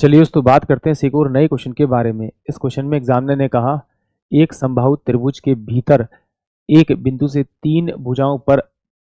चलिए दोस्तों बात करते हैं एक और नए क्वेश्चन के बारे में। इस क्वेश्चन में एग्जामिनर ने कहा एक समबाहु त्रिभुज के भीतर एक बिंदु से तीन भुजाओं पर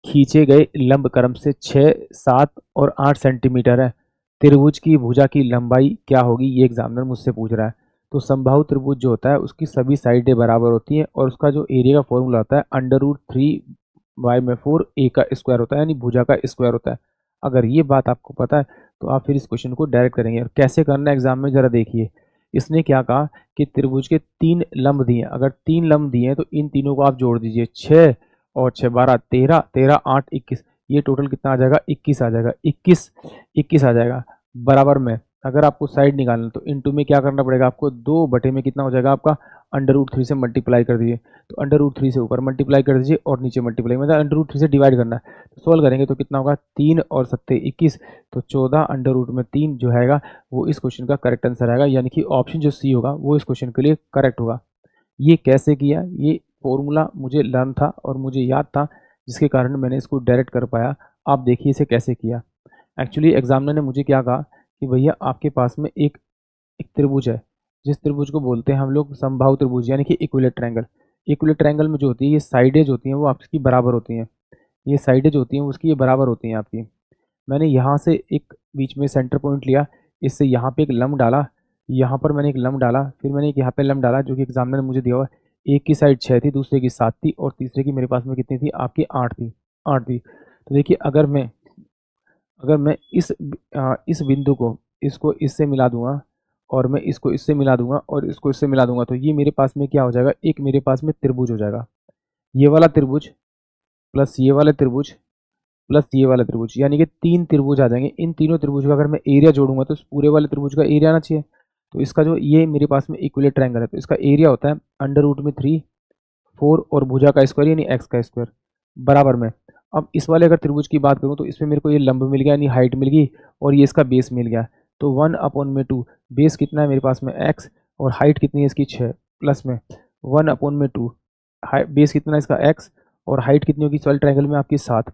खींचे गए लंब क्रम से 6, 7 और 8 सेंटीमीटर है। त्रिभुज की भुजा की लंबाई क्या होगी, ये एग्जामिनर मुझसे पूछ रहा है। तो समबाहु त्रिभुज जो होता है उसकी सभी साइडें बराबर होती हैं और उसका जो एरिया का फॉर्मूला होता है √3/4 ए का स्क्वायर होता है, यानी भुजा का स्क्वायर होता है। अगर ये बात आपको पता है तो आप फिर इस क्वेश्चन को डायरेक्ट करेंगे। और कैसे करना है एग्जाम में जरा देखिए। इसने क्या कहा कि त्रिभुज के तीन लंब दिए, अगर तीन लंब दिए तो इन तीनों को आप जोड़ दीजिए। 6 और 6 12 13, 13 8 21, ये टोटल कितना आ जाएगा, 21 आ जाएगा। 21 आ जाएगा। बराबर में अगर आपको साइड निकालना तो इनटू में क्या करना पड़ेगा आपको, 2 बटे में कितना हो जाएगा आपका, √3 से मल्टीप्लाई कर दीजिए। तो √3 से ऊपर मल्टीप्लाई कर दीजिए और नीचे मल्टीप्लाई, मतलब √3 से डिवाइड करना है। तो सोल्व करेंगे तो कितना होगा, 3 और 7 21, तो 14 √3 जो है वो इस क्वेश्चन का करेक्ट आंसर आएगा। यानी कि ऑप्शन जो सी होगा वो इस क्वेश्चन के लिए करेक्ट होगा। ये कैसे किया, ये फॉर्मूला मुझे लर्न था और मुझे याद था, जिसके कारण मैंने इसको डायरेक्ट कर पाया। आप देखिए इसे कैसे किया। एक्चुअली एग्जामिनर ने मुझे क्या कहा कि भैया आपके पास में एक एक त्रिभुज है, जिस त्रिभुज को बोलते हैं हम लोग समबाहु त्रिभुज, यानी कि इक्विलेट ट्रायंगल। इक्विलेट ट्रायंगल में जो होती है ये साइडें जो होती हैं वो आपकी बराबर होती हैं। ये साइडें जो होती हैं उसकी ये बराबर होती हैं आपकी। मैंने यहाँ से एक बीच में सेंटर पॉइंट लिया, इससे यहाँ पे एक लंब डाला, यहाँ पर मैंने एक लंब डाला, फिर मैंने एक यहाँ पे लंब डाला जो कि एग्जामिनर ने मुझे दिया हुआ है। एक की साइड 6 थी, दूसरे की 7 थी और तीसरे की मेरे पास में कितनी थी आपकी, 8 थी। 8 थी। तो देखिए अगर मैं इस बिंदु को इसको इससे मिला दूंगा और मैं इसको इससे मिला दूंगा और इसको इससे मिला दूंगा तो ये मेरे पास में क्या हो जाएगा, एक मेरे पास में त्रिभुज हो जाएगा। ये वाला त्रिभुज प्लस ये वाला त्रिभुज प्लस ये वाला त्रिभुज, यानी कि तीन त्रिभुज आ जाएंगे। इन तीनों त्रिभुज का अगर मैं एरिया जोड़ूंगा तो इस पूरे वाले त्रिभुज का एरिया आना चाहिए। तो इसका जो ये मेरे पास में इक्विलेट ट्रायंगल है तो इसका एरिया होता है √3 4 और भुजा का स्क्वायर यानी एक्स का स्क्वायर बराबर में। अब इस वाले अगर त्रिभुज की बात करूँ तो इसमें मेरे को ये लंब मिल गया यानी हाइट मिल गई और ये इसका बेस मिल गया। तो 1/2, बेस कितना है मेरे पास में एक्स और हाइट कितनी है इसकी 6, प्लस में 1/2, बेस कितना है इसका एक्स और हाइट कितनी होगी इस वाले ट्रायंगल में आपकी 7,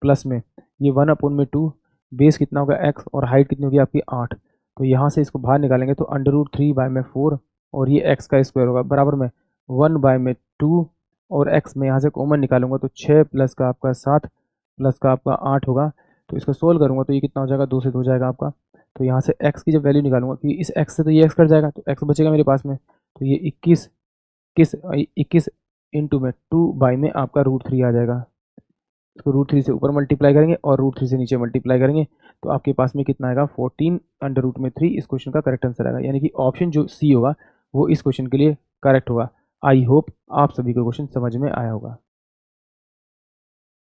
प्लस में ये 1/2, बेस कितना होगा एक्स और हाइट कितनी होगी आपकी 8। तो यहाँ से इसको बाहर निकालेंगे तो √3/4 और ये एक्स का स्क्वायर होगा बराबर में 1/2 और x में यहाँ से कॉमन निकालूंगा तो 6 प्लस का आपका 7 प्लस का आपका 8 होगा। तो इसको सोल्व करूंगा तो ये कितना हो जाएगा, 2 से 2 जाएगा आपका। तो यहाँ से x की जब वैल्यू निकालूंगा क्योंकि इस x से तो ये x कट जाएगा तो x बचेगा मेरे पास में। तो ये 21 किस 21 इंटू में 2 में आपका √3 आ जाएगा। इसको √3 से ऊपर मल्टीप्लाई करेंगे और √3 से नीचे मल्टीप्लाई करेंगे तो आपके पास में कितना आएगा, 14 √3 इस क्वेश्चन का करेक्ट आंसर आएगा। यानी कि ऑप्शन जो सी होगा वो इस क्वेश्चन के लिए करेक्ट होगा। आई होप आप सभी को क्वेश्चन समझ में आया होगा।